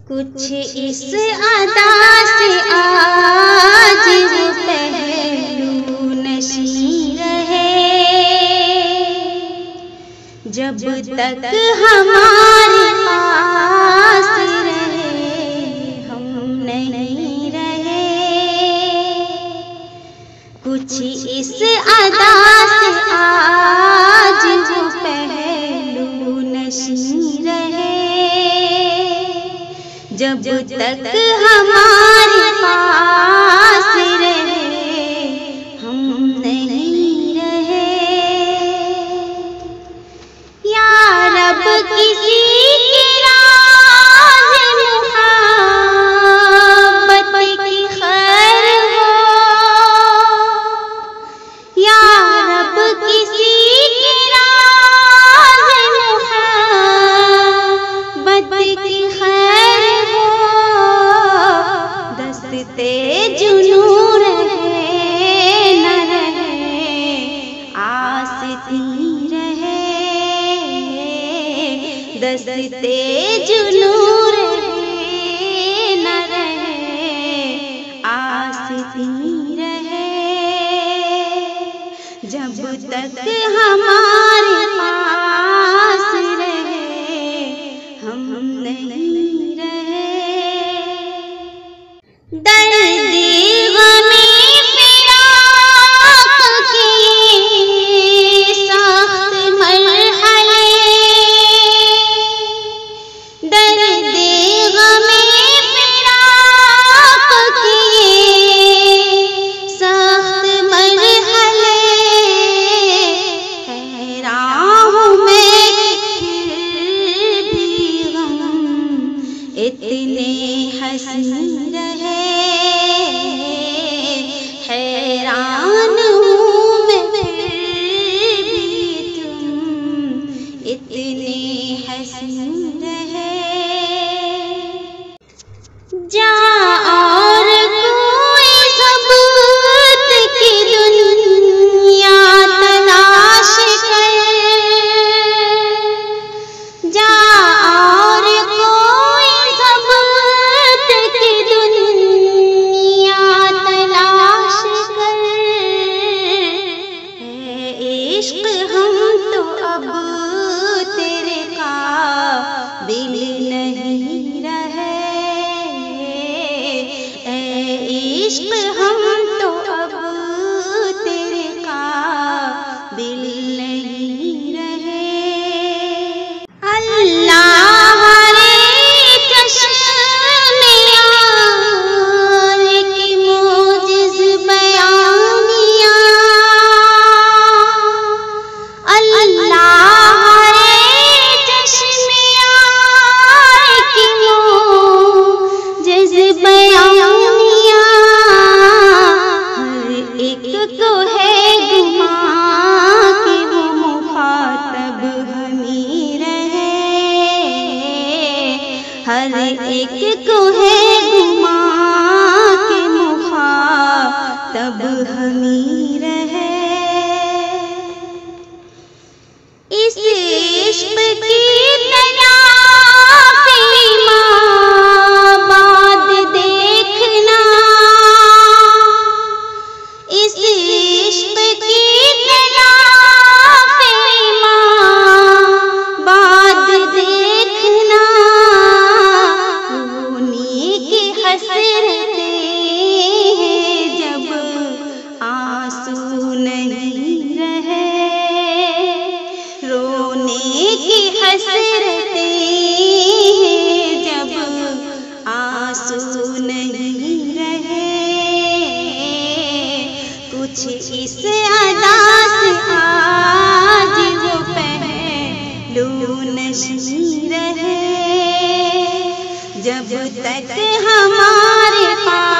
कुछ इस अदा से आज वो पहलू नशीं रहे, जब तक हमारे पास रहे हम नहीं रहे। कुछ इस अदा से आज वो पहलू नशीं रहे, जब तक हमारे पास रहे हम नहीं रहे। या रब किसी की राज़ मोहब्बत की खैर हो, या रब किसी की राज़ मोहब्बत की खैर हो। दस्ते जुनूं रहे न रहे आस्ती रहे, दस्ते जुनूं रहे न रहे आस्ती रहे, जब तक हमारे पास रहे हम नहीं रहे। दर्द गमे फिराक के सख्त मरहले, दर्द गमे फिराक के सख्त मरहले। हैरान हूँ मैं फिर भी गम इतने हसीं रहे, हैरान हूँ मैं फिर भी तुम इतने हसीं रहे। जा और कोई सबूत की दुनिया तलाश कर, जा और कोई सबूत की दुनिया तलाश कर। है इश्क हम तो अब तेरे काबिल नहीं रहे, है इश्क हम तो अब तेरे काबिल नहीं रहे। अल्लाह रे चश्मे यार की मोजिज़ बयानियाँ, अल्लाह रे चश्मे यार की मोजिज़ बयानियाँ। हर एक को है गुमां कि वो मुखातब हमी रहे, हर एक को है गुमां कि मुखातब हमी रहे। इस इश्क की तलाफ़ी माँ बाद देखना, इस इश्क की तलाफ़ी माँ बाद देखना। रोने की हसरतें हैं जब आंसू नहीं रहे, रोने की हसरतें हैं जब आंसू नहीं रहे। कुछ इस अदा से आज वो पहलू नशीं रहे, जब तक हमारे पास